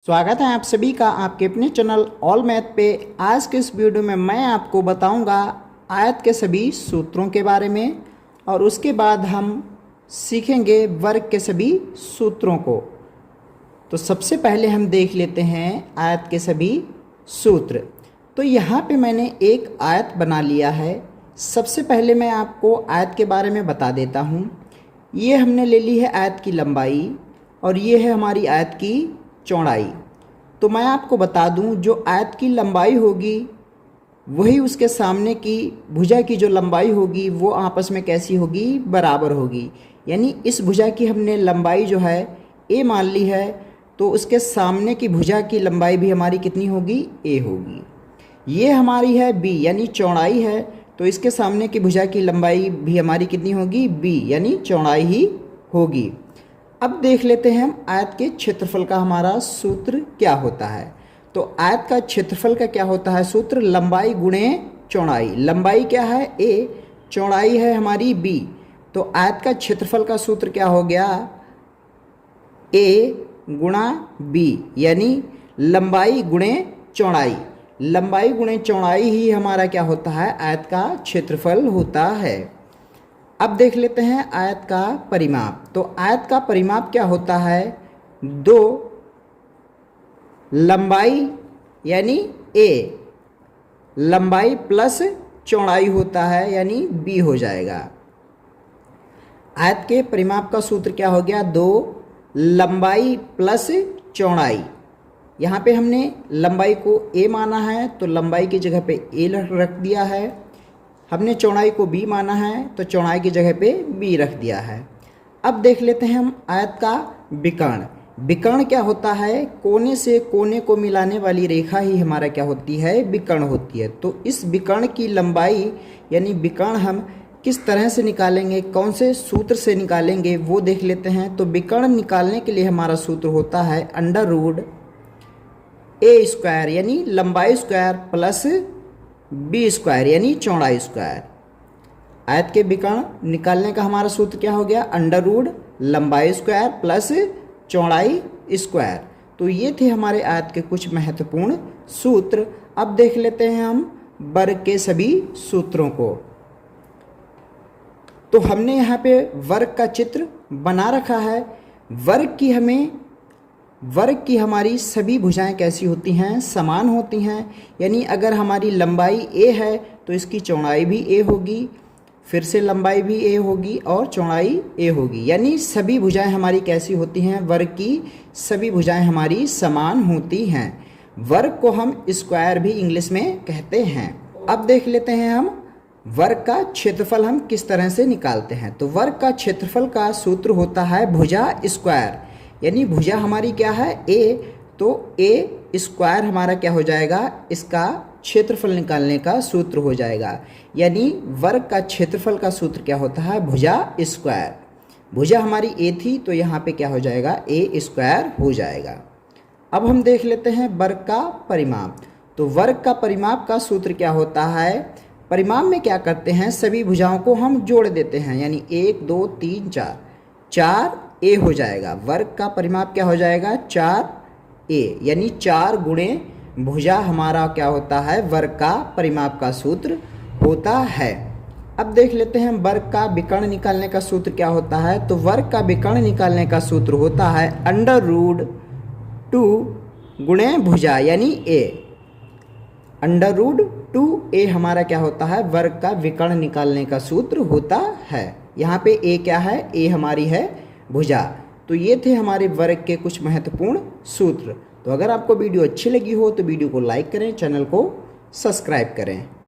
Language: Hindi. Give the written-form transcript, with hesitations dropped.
स्वागत है आप सभी का आपके अपने चैनल ऑल मैथ पे। आज के इस वीडियो में मैं आपको बताऊंगा आयत के सभी सूत्रों के बारे में और उसके बाद हम सीखेंगे वर्ग के सभी सूत्रों को। तो सबसे पहले हम देख लेते हैं आयत के सभी सूत्र। तो यहाँ पे मैंने एक आयत बना लिया है। सबसे पहले मैं आपको आयत के बारे में बता देता हूँ। ये हमने ले ली है आयत की लंबाई और ये है हमारी आयत की चौड़ाई। तो मैं आपको बता दूं, जो आयत की लंबाई होगी वही उसके सामने की भुजा की जो लंबाई होगी वो आपस में कैसी होगी, बराबर होगी। यानी इस भुजा की हमने लंबाई जो है a मान ली है, तो उसके सामने की भुजा की लंबाई भी हमारी कितनी होगी, a होगी। ये हमारी है b यानी चौड़ाई है, तो इसके सामने की भुजा की लंबाई भी हमारी कितनी होगी, b यानी चौड़ाई ही होगी। अब देख लेते हैं हम आयत के क्षेत्रफल का हमारा सूत्र क्या होता है। तो आयत का क्षेत्रफल का क्या होता है सूत्र, लंबाई गुणे चौड़ाई। लंबाई क्या है a, चौड़ाई है हमारी b। तो आयत का क्षेत्रफल का सूत्र क्या हो गया, a गुणा b यानी लंबाई गुणे चौड़ाई। लंबाई गुणे चौड़ाई ही हमारा क्या होता है, आयत का क्षेत्रफल होता है। अब देख लेते हैं आयत का परिमाप। तो आयत का परिमाप क्या होता है, दो लंबाई यानी a, लंबाई प्लस चौड़ाई होता है यानी b हो जाएगा। आयत के परिमाप का सूत्र क्या हो गया, दो लंबाई प्लस चौड़ाई। यहाँ पे हमने लंबाई को a माना है तो लंबाई की जगह पे a रख दिया है। हमने चौड़ाई को b माना है तो चौड़ाई की जगह पे b रख दिया है। अब देख लेते हैं हम आयत का विकर्ण। विकर्ण क्या होता है, कोने से कोने को मिलाने वाली रेखा ही हमारा क्या होती है, विकर्ण होती है। तो इस विकर्ण की लंबाई यानी विकर्ण हम किस तरह से निकालेंगे, कौन से सूत्र से निकालेंगे वो देख लेते हैं। तो विकर्ण निकालने के लिए हमारा सूत्र होता है अंडर रूट a स्क्वायर यानी लंबाई स्क्वायर प्लस b स्क्वायर यानी चौड़ाई स्क्वायर। आयत के विकर्ण निकालने का हमारा सूत्र क्या हो गया, अंडर रूट लंबाई स्क्वायर प्लस चौड़ाई स्क्वायर। तो ये थे हमारे आयत के कुछ महत्वपूर्ण सूत्र। अब देख लेते हैं हम वर्ग के सभी सूत्रों को। तो हमने यहाँ पे वर्ग का चित्र बना रखा है। वर्ग की हमारी सभी भुजाएं कैसी होती हैं, समान होती हैं। यानी अगर हमारी लंबाई a है तो इसकी चौड़ाई भी a होगी, फिर से लंबाई भी a होगी और चौड़ाई a होगी। यानी सभी भुजाएं हमारी कैसी होती हैं, वर्ग की सभी भुजाएं हमारी समान होती हैं। वर्ग को हम स्क्वायर भी इंग्लिश में कहते हैं। अब देख लेते हैं हम वर्ग का क्षेत्रफल हम किस तरह से निकालते हैं। तो वर्ग का क्षेत्रफल का सूत्र होता है भुजा स्क्वायर। यानी भुजा हमारी क्या है a, तो a स्क्वायर हमारा क्या हो जाएगा, इसका क्षेत्रफल निकालने का सूत्र हो जाएगा। यानी वर्ग का क्षेत्रफल का सूत्र क्या होता है, भुजा स्क्वायर। भुजा हमारी a थी तो यहाँ पे क्या हो जाएगा, a स्क्वायर हो जाएगा। अब हम देख लेते हैं वर्ग का परिमाप। तो वर्ग का परिमाप का सूत्र क्या होता है, परिमाप में क्या करते हैं, सभी भुजाओं को हम जोड़ देते हैं। यानी 1 2 3 4, 4 a हो जाएगा। वर्ग का परिमाप क्या हो जाएगा, 4a यानी 4 गुणे भुजा हमारा क्या होता है, वर्ग का परिमाप का सूत्र होता है। अब देख लेते हैं वर्ग का विकर्ण निकालने का सूत्र क्या होता है। तो वर्ग का विकर्ण निकालने का सूत्र होता है अंडर रूट 2 गुणे भुजा यानी a। अंडर रूट 2a हमारा क्या होता है, वर्ग का विकर्ण निकालने का सूत्र होता है। यहाँ पे a क्या है, a हमारी है भुजा। तो ये थे हमारे वर्ग के कुछ महत्वपूर्ण सूत्र। तो अगर आपको वीडियो अच्छी लगी हो तो वीडियो को लाइक करें, चैनल को सब्सक्राइब करें।